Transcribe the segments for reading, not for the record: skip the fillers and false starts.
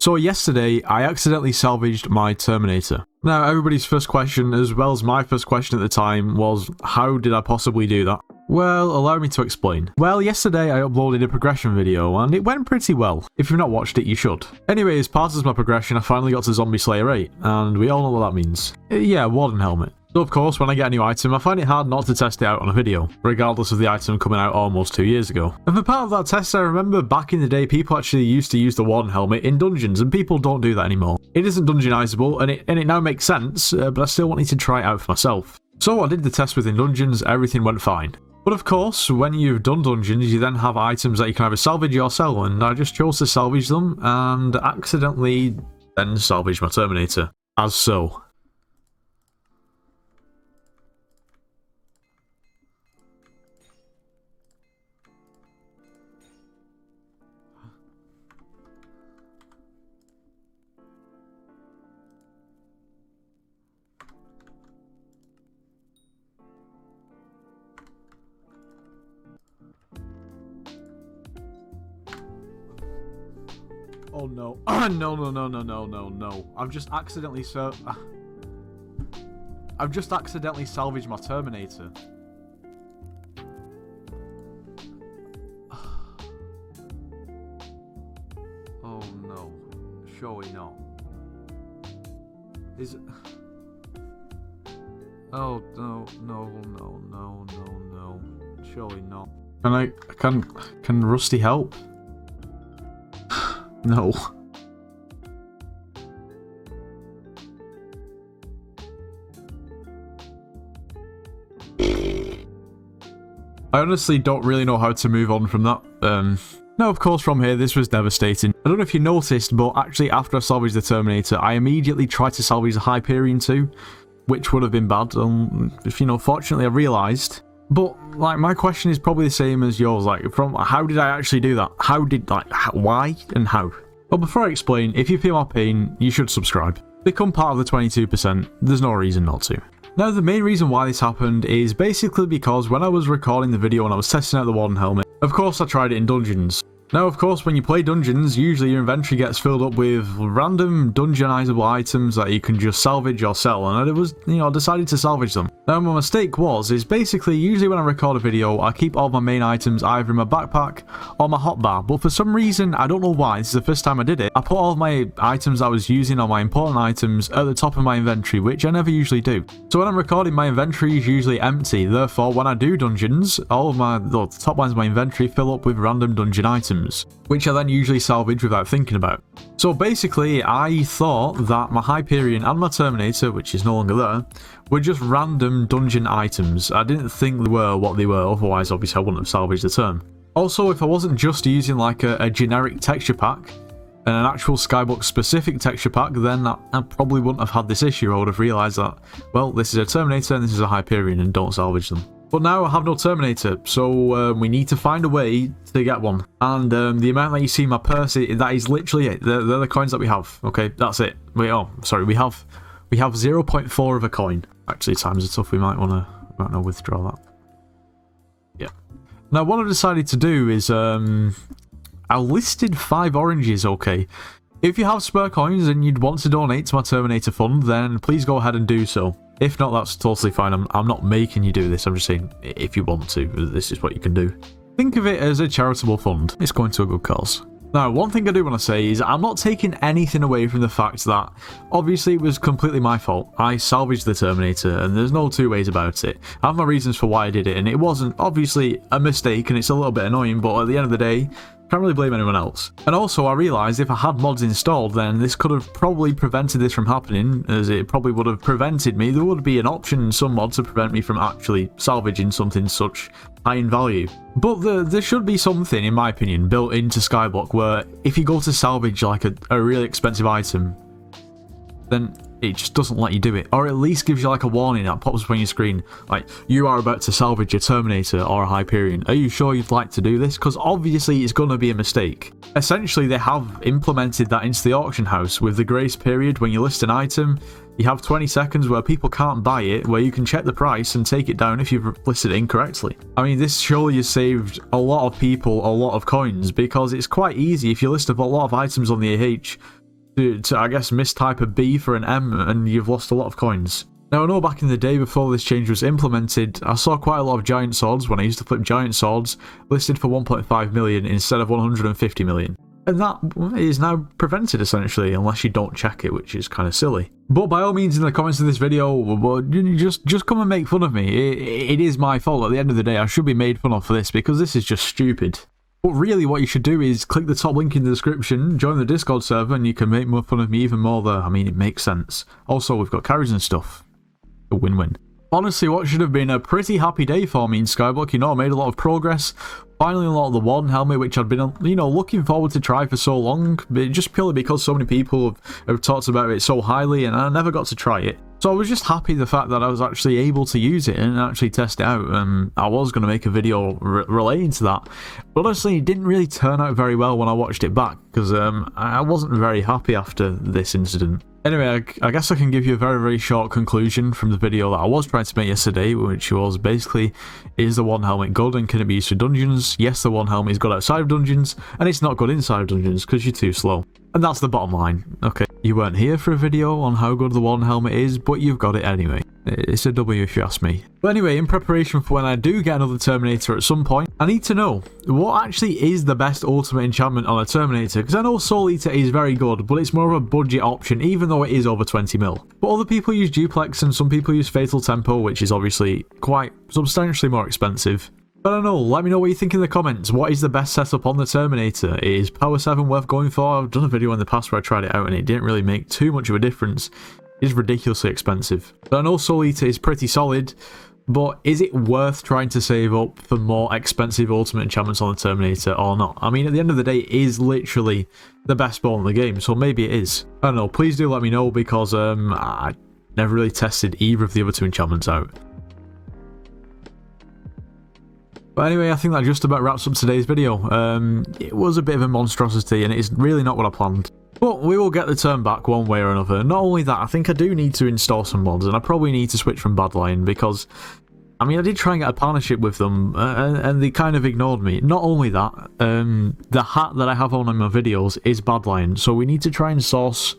So yesterday, I accidentally salvaged my Terminator. Now, everybody's first question, as well as my first question at the time, was how did I possibly do that? Well, allow me to explain. Well, yesterday I uploaded a progression video, and it went pretty well. If you've not watched it, you should. Anyway, as part of my progression, I finally got to Zombie Slayer 8, and we all know what that means. Yeah, Warden Helmet. So of course, when I get a new item, I find it hard not to test it out on a video, regardless of the item coming out almost 2 years ago. And for part of that test, I remember back in the day, people actually used to use the Warden Helmet in dungeons, and people don't do that anymore. It isn't dungeonizable, and it now makes sense, but I still wanted to try it out for myself. So I did the test within dungeons, everything went fine. But of course, when you've done dungeons, you then have items that you can either salvage or sell, and I just chose to salvage them, and accidentally then salvaged my Terminator. As so. Oh no. No. I've just accidentally salvaged my Terminator. Oh no. Surely not. Is it... Oh no. Surely not. Can Rusty help? No. I honestly don't really know how to move on from that. Now, of course, from here, this was devastating. I don't know if you noticed, but actually, after I salvaged the Terminator, I immediately tried to salvage the Hyperion too, which would have been bad. Fortunately, I realised. But, like, my question is probably the same as yours. Like, from how did I actually do that? Why and how? Well, before I explain, if you feel my pain, you should subscribe. Become part of the 22%. There's no reason not to. Now, the main reason why this happened is basically because when I was recording the video and I was testing out the Warden Helmet, of course I tried it in dungeons. Now, of course, when you play dungeons, usually your inventory gets filled up with random dungeonizable items that you can just salvage or sell, and I decided to salvage them. Now, my mistake is basically, usually when I record a video, I keep all my main items either in my backpack or my hotbar, but for some reason, I don't know why, this is the first time I did it, I put all of my items I was using, all my important items, at the top of my inventory, which I never usually do. So when I'm recording, my inventory is usually empty, therefore, when I do dungeons, all of the top lines of my inventory fill up with random dungeon items, which I then usually salvage without thinking about. So basically, I thought that my Hyperion and my Terminator, which is no longer there, were just random dungeon items. I didn't think they were what they were, otherwise obviously I wouldn't have salvaged the term. Also, if I wasn't just using like a generic texture pack, and an actual Skyblock specific texture pack, then I probably wouldn't have had this issue. I would have realised that, well, this is a Terminator and this is a Hyperion, and don't salvage them. But now I have no Terminator, so we need to find a way to get one. And the amount that you see in my purse, that is literally it. They're the coins that we have. Okay, that's it. We have 0.4 of a coin. Actually, times are tough. We might want to withdraw that. Yeah. Now, what I decided to do is I listed 5 oranges. Okay. If you have spare coins and you'd want to donate to my Terminator fund, then please go ahead and do so. If not, that's totally fine. I'm not making you do this. I'm just saying, if you want to, this is what you can do. Think of it as a charitable fund. It's going to a good cause. Now, one thing I do want to say is I'm not taking anything away from the fact that, obviously, it was completely my fault. I salvaged the Terminator, and there's no two ways about it. I have my reasons for why I did it, and it wasn't, obviously, a mistake, and it's a little bit annoying, but at the end of the day, can't really blame anyone else. And also, I realised if I had mods installed, then this could have probably prevented this from happening, as it probably would have prevented me. There would be an option in some mods to prevent me from actually salvaging something such high in value. But there should be something, in my opinion, built into Skyblock where if you go to salvage like a really expensive item, then it just doesn't let you do it, or at least gives you like a warning that pops up on your screen, like, you are about to salvage a Terminator or a Hyperion. Are you sure you'd like to do this? Because obviously it's going to be a mistake. Essentially, they have implemented that into the auction house with the grace period. When you list an item, you have 20 seconds where people can't buy it, where you can check the price and take it down if you've listed it incorrectly. I mean, this surely has saved a lot of people a lot of coins, because it's quite easy if you list a lot of items on the AH. to I guess, mistype a B for an M, and you've lost a lot of coins. Now, I know back in the day before this change was implemented, I saw quite a lot of giant swords when I used to flip giant swords listed for 1.5 million instead of 150 million. And that is now prevented, essentially, unless you don't check it, which is kind of silly. But by all means, in the comments of this video, just come and make fun of me. It is my fault. At the end of the day, I should be made fun of for this, because this is just stupid. But really, what you should do is click the top link in the description, join the Discord server, and you can make more fun of me even more there. I mean, it makes sense. Also, we've got carries and stuff. A win-win. Honestly, what should have been a pretty happy day for me in Skyblock, you know, I made a lot of progress. Finally unlocked the Warden helmet, which I'd been, you know, looking forward to try for so long, but just purely because so many people have talked about it so highly, and I never got to try it. So I was just happy the fact that I was actually able to use it and actually test it out. I was going to make a video relating to that, but honestly, it didn't really turn out very well when I watched it back, because I wasn't very happy after this incident. Anyway, I guess I can give you a very, very short conclusion from the video that I was trying to make yesterday, which was basically, is the Warden helmet good and can it be used for dungeons? Yes, the Warden helmet is good outside of dungeons, and it's not good inside of dungeons because you're too slow. And that's the bottom line. Okay, you weren't here for a video on how good the Warden helmet is, but you've got it anyway. It's a W if you ask me. But anyway, in preparation for when I do get another Terminator at some point, I need to know what actually is the best ultimate enchantment on a Terminator, because I know Soul Eater is very good, but it's more of a budget option even though it is over 20 mil. But other people use Duplex and some people use Fatal Tempo, which is obviously quite substantially more expensive. But I don't know, let me know what you think in the comments. What is the best setup on the Terminator? Is Power 7 worth going for? I've done a video in the past where I tried it out and it didn't really make too much of a difference. It's ridiculously expensive. But I know Soul Eater is pretty solid, but is it worth trying to save up for more expensive ultimate enchantments on the Terminator or not? I mean, at the end of the day, it is literally the best ball in the game, so maybe it is. I don't know, please do let me know, because I never really tested either of the other two enchantments out. But anyway, I think that just about wraps up today's video. It was a bit of a monstrosity, and it's really not what I planned. But we will get the turn back one way or another. Not only that, I think I do need to install some mods, and I probably need to switch from Badlion, because, I mean, I did try and get a partnership with them, and they kind of ignored me. Not only that, the hat that I have on in my videos is Badlion, so we need to try and source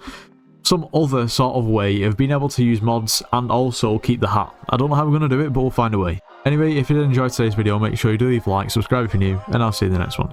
some other sort of way of being able to use mods and also keep the hat. I don't know how we're going to do it, but we'll find a way. Anyway, if you did enjoy today's video, make sure you do leave a like, subscribe if you're new, and I'll see you in the next one.